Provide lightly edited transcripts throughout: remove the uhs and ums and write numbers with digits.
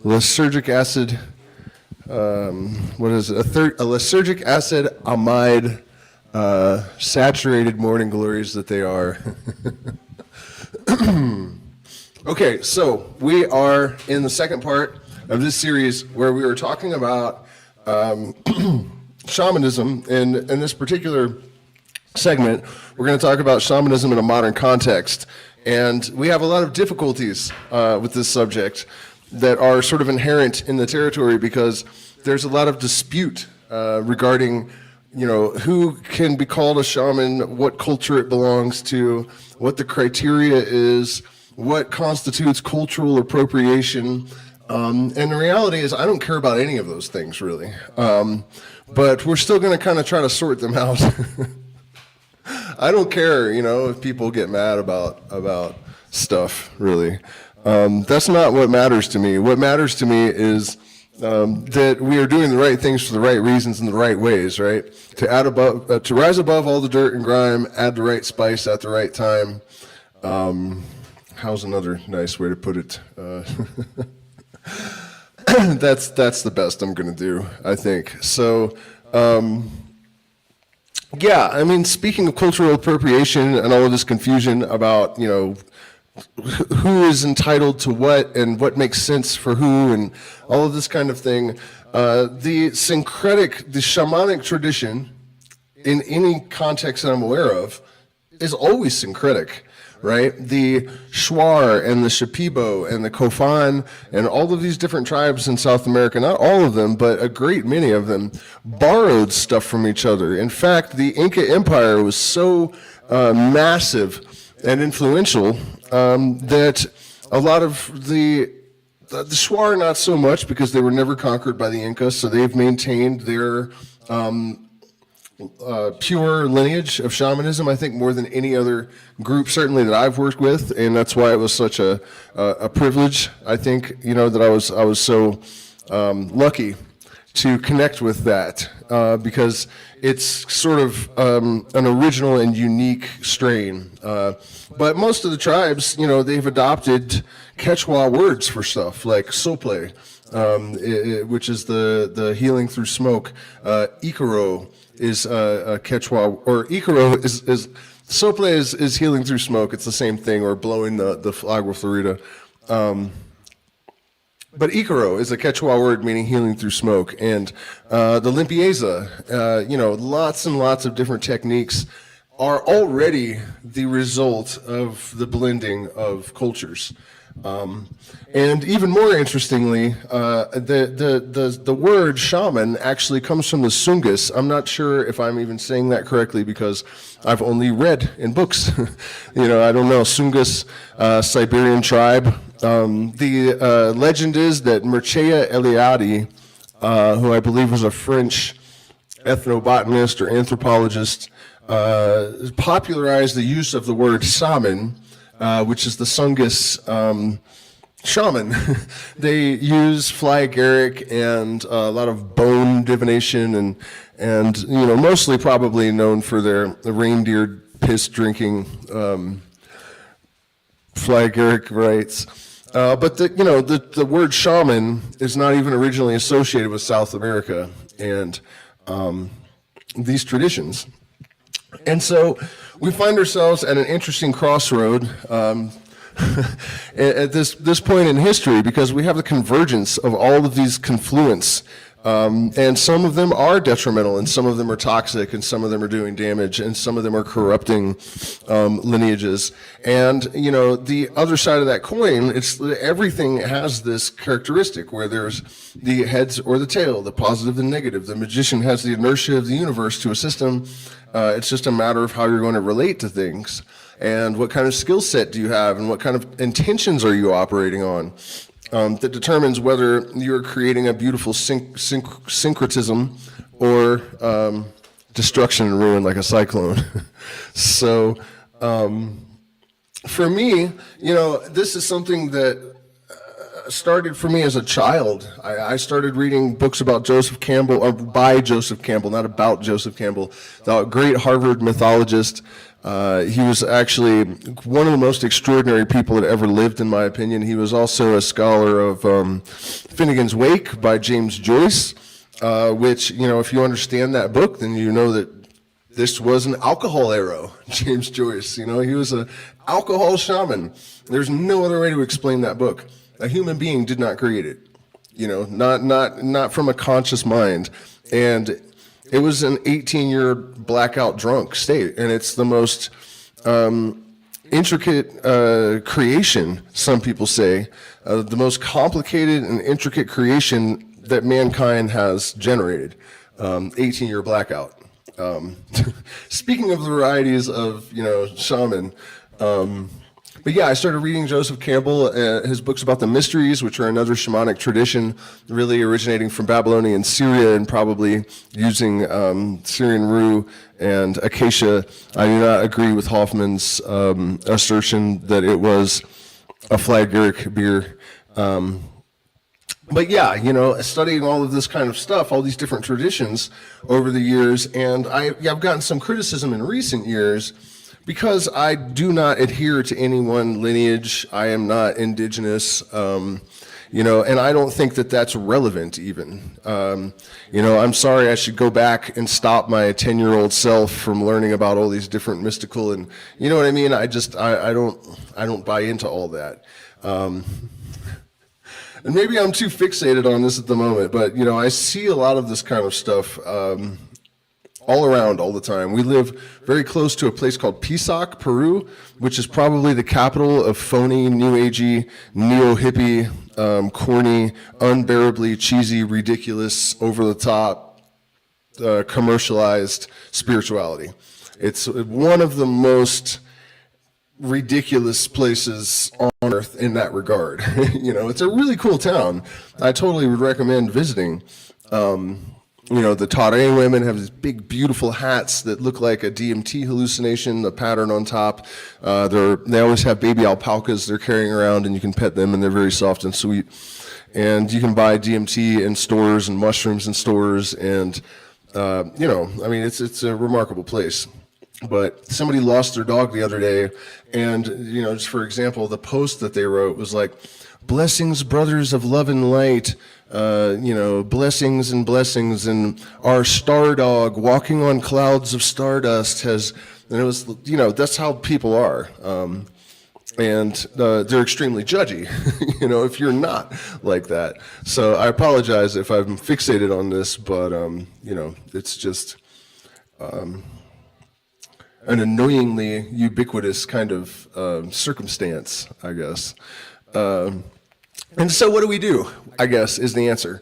lysergic acid, what is it? A lysergic acid amide saturated morning glories that they are. Okay, so we are in the second part of this series where we were talking about shamanism. And in this particular segment, we're going to talk about shamanism in a modern context. And we have a lot of difficulties with this subject that are sort of inherent in the territory because there's a lot of dispute regarding, you know, who can be called a shaman, what culture it belongs to, what the criteria is, what constitutes cultural appropriation. And the reality is I don't care about any of those things, really. But we're still going to kind of try to sort them out. I don't care, you know, if people get mad about stuff, really. That's not what matters to me. What matters to me is that we are doing the right things for the right reasons in the right ways, right? To rise above all the dirt and grime, add the right spice at the right time. How's another nice way to put it? That's the best I'm going to do, I think. So, yeah, I mean, speaking of cultural appropriation and all of this confusion about, you know, who is entitled to what and what makes sense for who and all of this kind of thing, the syncretic, the shamanic tradition, in any context that I'm aware of, is always syncretic. Right? The Shuar and the Shipibo and the Kofan and all of these different tribes in South America, not all of them, but a great many of them, borrowed stuff from each other. In fact, the Inca Empire was so massive and influential that a lot of the Shuar not so much because they were never conquered by the Incas, so they've maintained their pure lineage of shamanism, I think, more than any other group, certainly that I've worked with, and that's why it was such a privilege, I think, you know, that I was so lucky to connect with that, because it's sort of an original and unique strain. But most of the tribes, you know, they've adopted Quechua words for stuff, like sople, which is the healing through smoke, Icaro, is a Quechua, or Icaro is sople is healing through smoke. It's the same thing, or blowing the agua florida. But Icaro is a Quechua word meaning healing through smoke. And the limpieza, you know, lots and lots of different techniques are already the result of the blending of cultures. And even more interestingly, the word shaman actually comes from the Sungus. I'm not sure if I'm even saying that correctly because I've only read in books. You know, I don't know. Sungus, Siberian tribe. The legend is that Mircea Eliade, who I believe was a French ethnobotanist or anthropologist, popularized the use of the word shaman, which is the Sungus shaman. They use fly agaric and a lot of bone divination and you know, mostly probably known for their reindeer piss drinking fly agaric rites. But the word shaman is not even originally associated with South America and these traditions. And so we find ourselves at an interesting crossroad at this point in history, because we have the convergence of all of these confluence. And some of them are detrimental, and some of them are toxic, and some of them are doing damage, and some of them are corrupting lineages. And, you know, the other side of that coin, everything has this characteristic where there's the heads or the tail, the positive and negative. The magician has the inertia of the universe to assist him. It's just a matter of how you're going to relate to things, and what kind of skill set do you have, and what kind of intentions are you operating on. That determines whether you're creating a beautiful syncretism or destruction and ruin like a cyclone. So for me, you know, this is something that started for me as a child. I started reading books about Joseph Campbell, or by Joseph Campbell, not about Joseph Campbell, the great Harvard mythologist. He was actually one of the most extraordinary people that ever lived, in my opinion. He was also a scholar of Finnegan's Wake by James Joyce, which, if you understand that book, then you know that this was an alcohol arrow, James Joyce. He was an alcohol shaman. There's no other way to explain that book. A human being did not create it, not from a conscious mind. And it was an 18-year blackout drunk state, and it's the most intricate creation, some people say, the most complicated and intricate creation that mankind has generated, 18-year blackout. Speaking of the varieties of, shaman, but yeah, I started reading Joseph Campbell, his books about the mysteries, which are another shamanic tradition, really originating from Babylonian Syria and probably using Syrian rue and acacia. I do not agree with Hoffman's assertion that it was a Flaggeric beer. But yeah, studying all of this kind of stuff, all these different traditions over the years, and I've gotten some criticism in recent years because I do not adhere to any one lineage. I am not indigenous, and I don't think that that's relevant even. I'm sorry, I should go back and stop my 10-year-old self from learning about all these different mystical and, you know what I mean? I don't buy into all that. And maybe I'm too fixated on this at the moment, but, I see a lot of this kind of stuff all around all the time. We live very close to a place called Pisac, Peru, which is probably the capital of phony, new agey, neo-hippie, corny, unbearably cheesy, ridiculous, over-the-top, commercialized spirituality. It's one of the most ridiculous places on earth in that regard. It's a really cool town. I totally would recommend visiting. The Tare women have these big, beautiful hats that look like a DMT hallucination, the pattern on top. They always have baby alpacas they're carrying around, and you can pet them, and they're very soft and sweet. And you can buy DMT in stores and mushrooms in stores, and, it's a remarkable place. But somebody lost their dog the other day, and, just for example, the post that they wrote was like, "Blessings, brothers of love and light, blessings and blessings, and our star dog walking on clouds of stardust has," and it was, that's how people are. And they're extremely judgy, if you're not like that. So I apologize if I'm fixated on this, but, it's just an annoyingly ubiquitous kind of circumstance, I guess. And so what do we do, I guess, is the answer,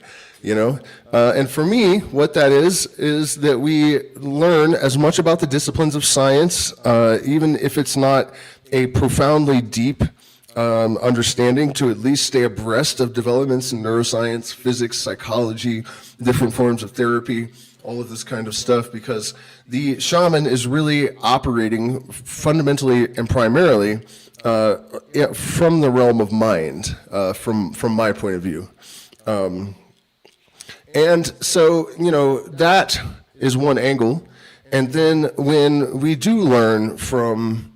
And for me, what that is that we learn as much about the disciplines of science, even if it's not a profoundly deep understanding, to at least stay abreast of developments in neuroscience, physics, psychology, different forms of therapy, all of this kind of stuff, because the shaman is really operating fundamentally and primarily from the realm of mind, from my point of view. And so, that is one angle. And then when we do learn from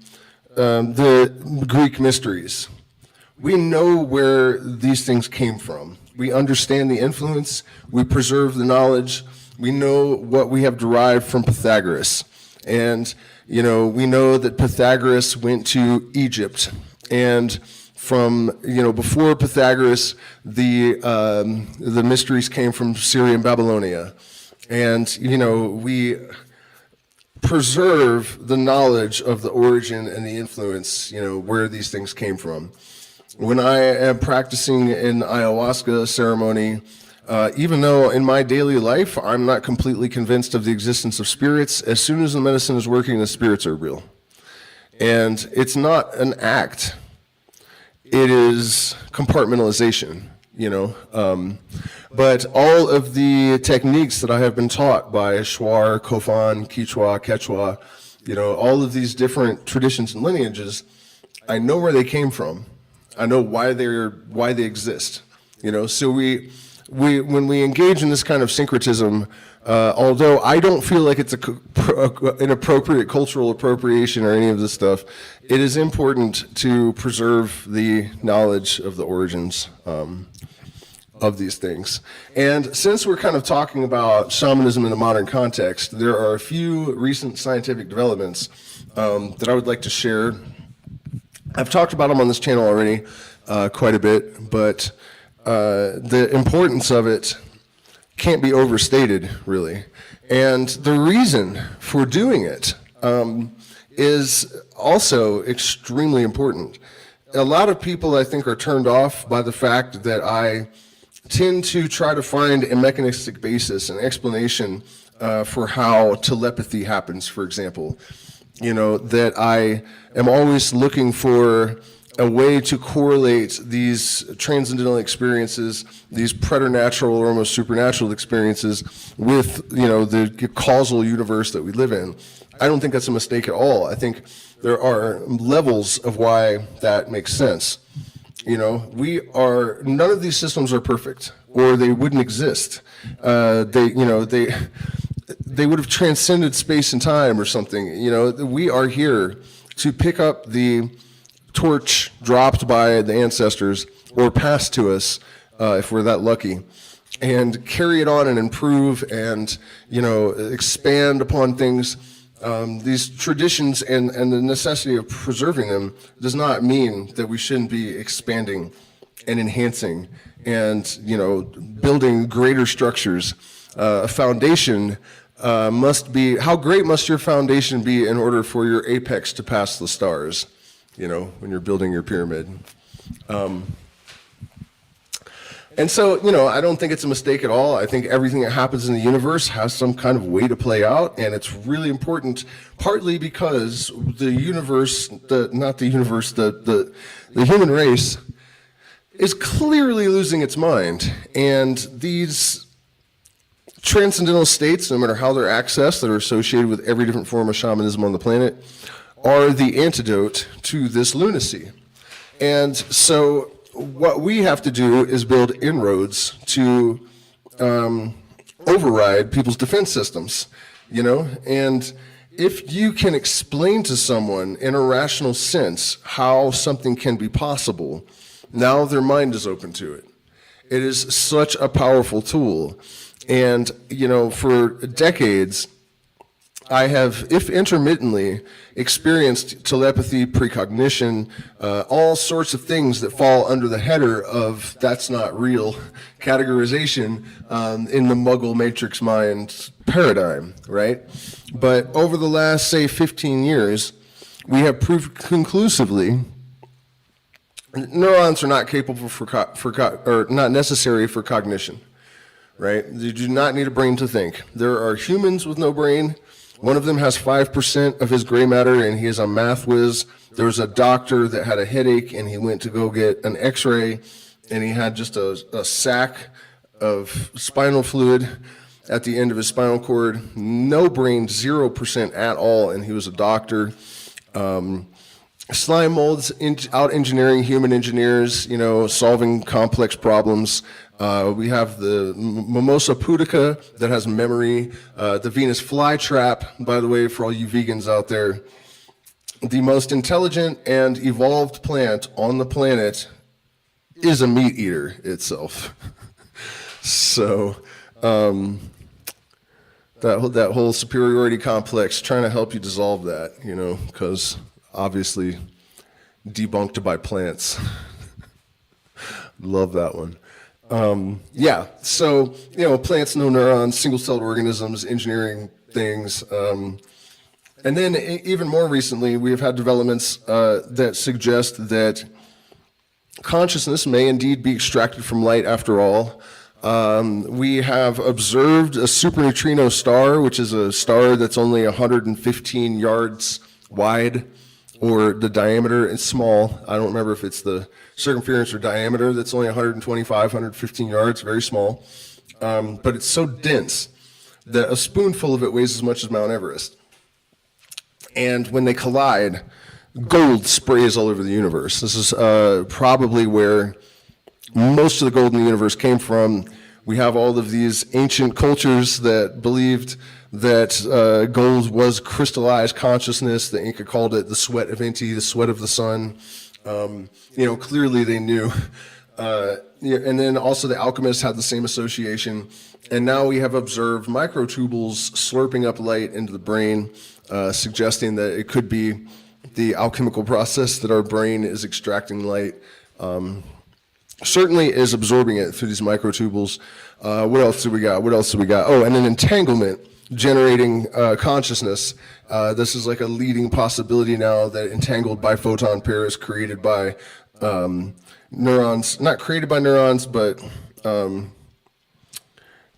the Greek mysteries, we know where these things came from. We understand the influence, we preserve the knowledge, we know what we have derived from Pythagoras. And, we know that Pythagoras went to Egypt. And from, before Pythagoras, the mysteries came from Syria and Babylonia. And, we preserve the knowledge of the origin and the influence, where these things came from. When I am practicing an ayahuasca ceremony, even though in my daily life I'm not completely convinced of the existence of spirits, as soon as the medicine is working, the spirits are real. And it's not an act. It is compartmentalization, But all of the techniques that I have been taught by Shuar, Kofan, Quichua, Quechua, all of these different traditions and lineages, I know where they came from. I know why they exist. So we when we engage in this kind of syncretism, although I don't feel like it's an appropriate cultural appropriation or any of this stuff, it is important to preserve the knowledge of the origins of these things. And since we're kind of talking about shamanism in a modern context, there are a few recent scientific developments that I would like to share. I've talked about them on this channel already quite a bit, but the importance of it can't be overstated, really. And the reason for doing it is also extremely important. A lot of people, I think, are turned off by the fact that I tend to try to find a mechanistic basis, an explanation for how telepathy happens, for example. That I am always looking for a way to correlate these transcendental experiences, these preternatural or almost supernatural experiences with, the causal universe that we live in. I don't think that's a mistake at all. I think there are levels of why that makes sense. None of these systems are perfect, or they wouldn't exist. They would have transcended space and time or something. We are here to pick up the torch dropped by the ancestors or passed to us, if we're that lucky, and carry it on and improve and, expand upon things. These traditions and the necessity of preserving them does not mean that we shouldn't be expanding and enhancing and, building greater structures. A foundation must be, how great must your foundation be in order for your apex to pass the stars, when you're building your pyramid. And so, I don't think it's a mistake at all. I think everything that happens in the universe has some kind of way to play out, and it's really important, partly because the universe, the human race is clearly losing its mind. And these transcendental states, no matter how they're accessed, that are associated with every different form of shamanism on the planet, are the antidote to this lunacy. And so what we have to do is build inroads to override people's defense systems, and if you can explain to someone in a rational sense how something can be possible, now their mind is open to it. It is such a powerful tool. And, for decades, I have, if intermittently, experienced telepathy, precognition, all sorts of things that fall under the header of that's not real categorization in the Muggle Matrix mind paradigm, right? But over the last, say, 15 years, we have proved conclusively neurons are not capable or not necessary for cognition, right? You do not need a brain to think. There are humans with no brain. One of them has 5% of his gray matter, and he is a math whiz. There was a doctor that had a headache, and he went to go get an x-ray, and he had just a sack of spinal fluid at the end of his spinal cord. No brain, 0% at all, and he was a doctor. Slime molds, out engineering human engineers, solving complex problems. We have the Mimosa pudica that has memory. The Venus flytrap, by the way, for all you vegans out there, the most intelligent and evolved plant on the planet is a meat eater itself. So that whole superiority complex, trying to help you dissolve that, because obviously debunked by plants. Love that one. So, plants, no neurons, single-celled organisms, engineering things. And then even more recently, we have had developments that suggest that consciousness may indeed be extracted from light after all. We have observed a superneutrino star, which is a star that's only 115 yards wide, or the diameter is small. I don't remember if it's the circumference or diameter that's only 125, 115 yards, very small. But it's so dense that a spoonful of it weighs as much as Mount Everest. And when they collide, gold sprays all over the universe. This is probably where most of the gold in the universe came from. We have all of these ancient cultures that believed that gold was crystallized consciousness. The Inca called it the sweat of Inti, the sweat of the sun. Clearly they knew. And then also the alchemists had the same association. And now we have observed microtubules slurping up light into the brain, suggesting that it could be the alchemical process that our brain is extracting light. Certainly is absorbing it through these microtubules. What else do we got? Oh, and an entanglement generating consciousness. This is like a leading possibility now, that entangled biphoton pair is created by neurons, not created by neurons, but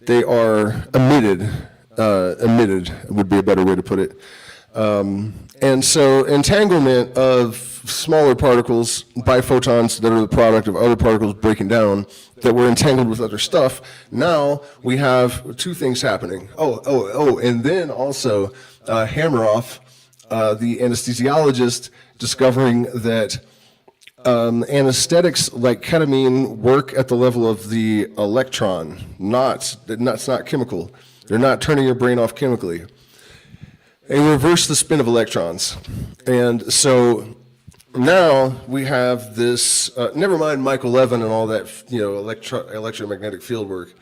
they are emitted. Emitted would be a better way to put it. And so entanglement of smaller particles, biphotons that are the product of other particles breaking down, that were entangled with other stuff. Now we have two things happening. And then also Hammeroff, the anesthesiologist, discovering that anesthetics like ketamine work at the level of the electron, it's not chemical. They're not turning your brain off chemically. They reverse the spin of electrons. And so now we have this, never mind Michael Levin and all that, electromagnetic field work,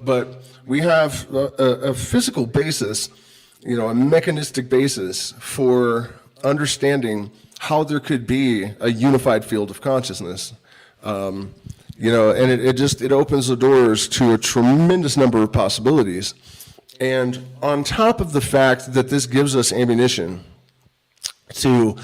but we have a physical basis, a mechanistic basis for understanding how there could be a unified field of consciousness. And it opens the doors to a tremendous number of possibilities. And on top of the fact that this gives us ammunition to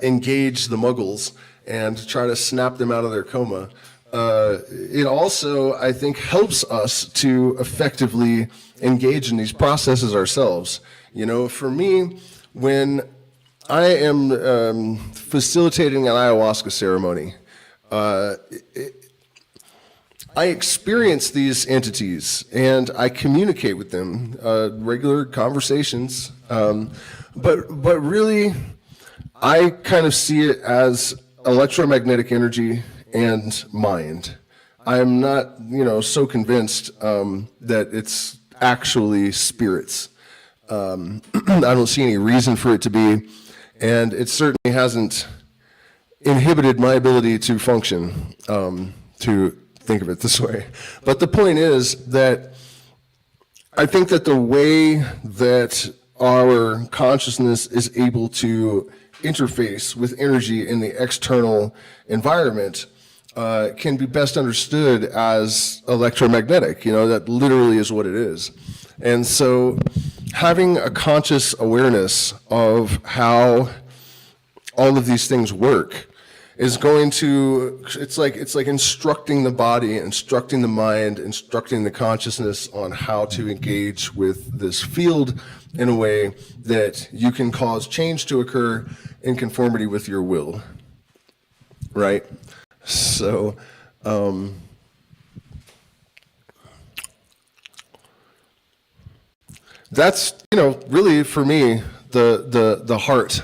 engage the muggles and try to snap them out of their coma, it also, I think, helps us to effectively engage in these processes ourselves. For me, when I am facilitating an ayahuasca ceremony, I experience these entities and I communicate with them, regular conversations, but really I kind of see it as electromagnetic energy and mind. I am not, so convinced that it's actually spirits. I don't see any reason for it to be, and it certainly hasn't inhibited my ability to function, to think of it this way. But the point is that I think that the way that our consciousness is able to interface with energy in the external environment can be best understood as electromagnetic. That literally is what it is. And so having a conscious awareness of how all of these things work is going to, it's like instructing the body, instructing the mind, instructing the consciousness on how to engage with this field in a way that you can cause change to occur in conformity with your will, right? So, that's, really for me, the heart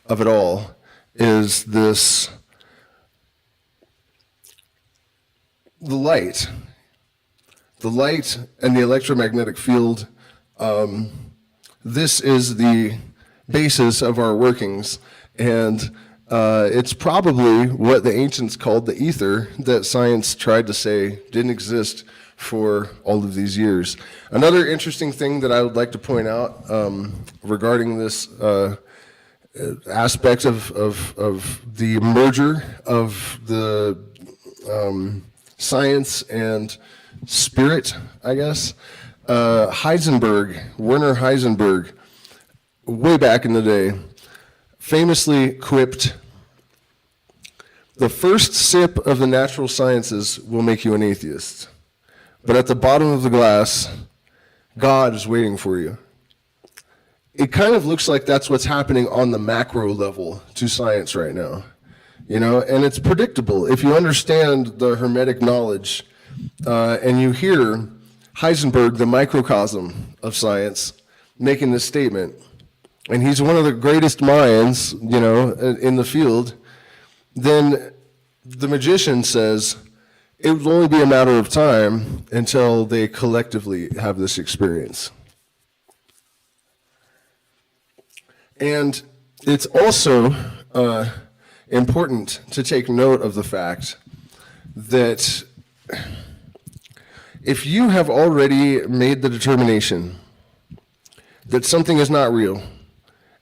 of it all is this, the light and the electromagnetic field. This is the basis of our workings, and it's probably what the ancients called the ether that science tried to say didn't exist for all of these years. Another interesting thing that I would like to point out regarding this aspect of the merger of the science and spirit, I guess. Werner Heisenberg, way back in the day, famously quipped, "The first sip of the natural sciences will make you an atheist, but at the bottom of the glass, God is waiting for you." It kind of looks like that's what's happening on the macro level to science right now, and it's predictable. If you understand the Hermetic knowledge and you hear Heisenberg, the microcosm of science, making this statement, and he's one of the greatest minds, in the field, then the magician says it will only be a matter of time until they collectively have this experience. And it's also important to take note of the fact that if you have already made the determination that something is not real,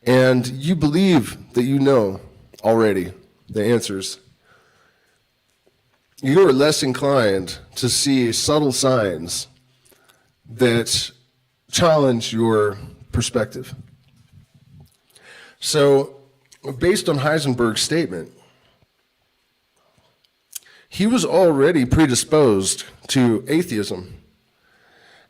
and you believe that you know already the answers, you are less inclined to see subtle signs that challenge your perspective. So, based on Heisenberg's statement, he was already predisposed to atheism.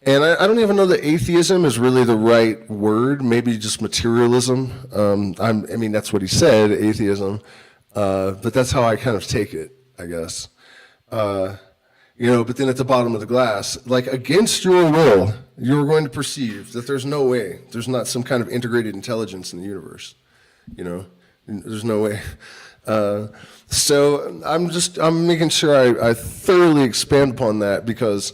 And I don't even know that atheism is really the right word, maybe just materialism. That's what he said, atheism. But that's how I kind of take it, I guess. But then at the bottom of the glass, like against your will, you're going to perceive that there's no way, there's not some kind of integrated intelligence in the universe. There's no way. So I'm making sure I thoroughly expand upon that, because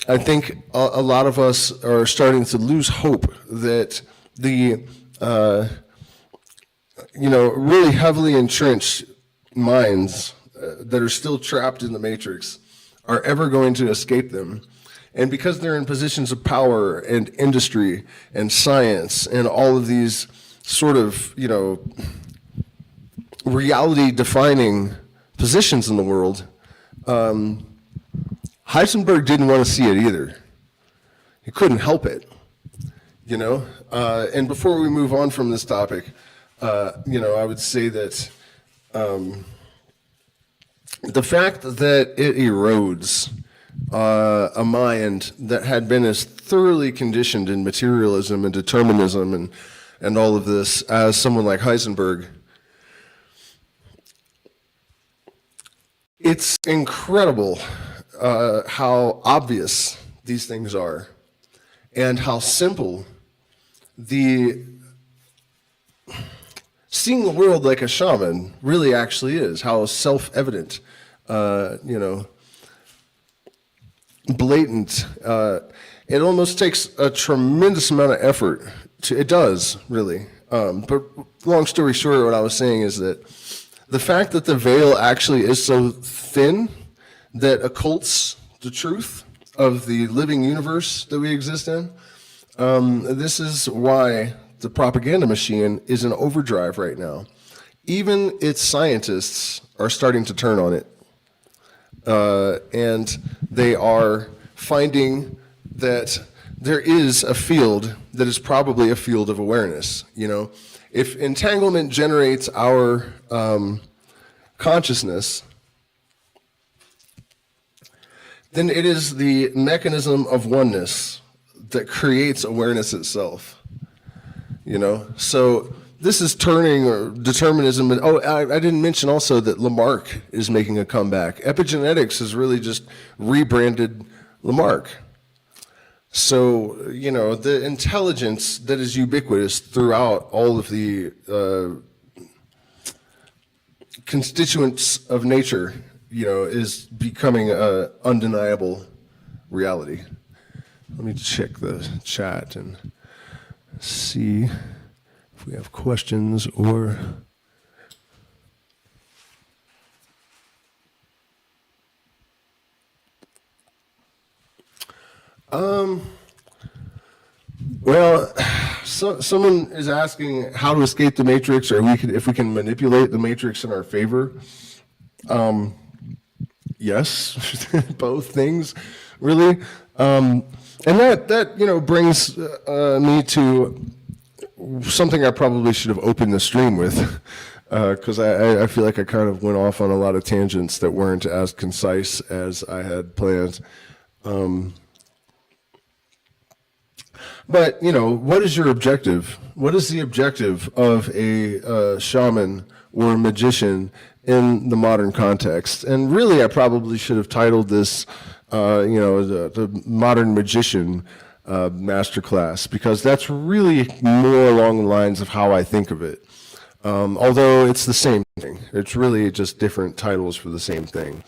I think a lot of us are starting to lose hope that the, really heavily entrenched minds that are still trapped in the matrix are ever going to escape them. And because they're in positions of power and industry and science and all of these sort of, reality-defining positions in the world, Heisenberg didn't want to see it either. He couldn't help it, And before we move on from this topic, I would say that the fact that it erodes a mind that had been as thoroughly conditioned in materialism and determinism and all of this as someone like Heisenberg, it's incredible how obvious these things are and how simple seeing the world like a shaman really actually is, how self-evident, blatant. It almost takes a tremendous amount of effort it does, really. But long story short, what I was saying is that the fact that the veil actually is so thin that occults the truth of the living universe that we exist in, this is why the propaganda machine is in overdrive right now. Even its scientists are starting to turn on it. And they are finding that there is a field that is probably a field of awareness. If entanglement generates our consciousness, then it is the mechanism of oneness that creates awareness itself. So this is turning determinism. I didn't mention also that Lamarck is making a comeback. Epigenetics has really just rebranded Lamarck. So, the intelligence that is ubiquitous throughout all of the constituents of nature, is becoming an undeniable reality. Let me check the chat and see if we have questions or... Someone is asking how to escape the matrix, or if we can manipulate the matrix in our favor. Yes, both things, really. And that brings me to something I probably should have opened the stream with, because I feel like I kind of went off on a lot of tangents that weren't as concise as I had planned. But, what is your objective? What is the objective of a shaman or a magician in the modern context? And really, I probably should have titled this, the modern magician, masterclass, because that's really more along the lines of how I think of it. Although it's the same thing. It's really just different titles for the same thing.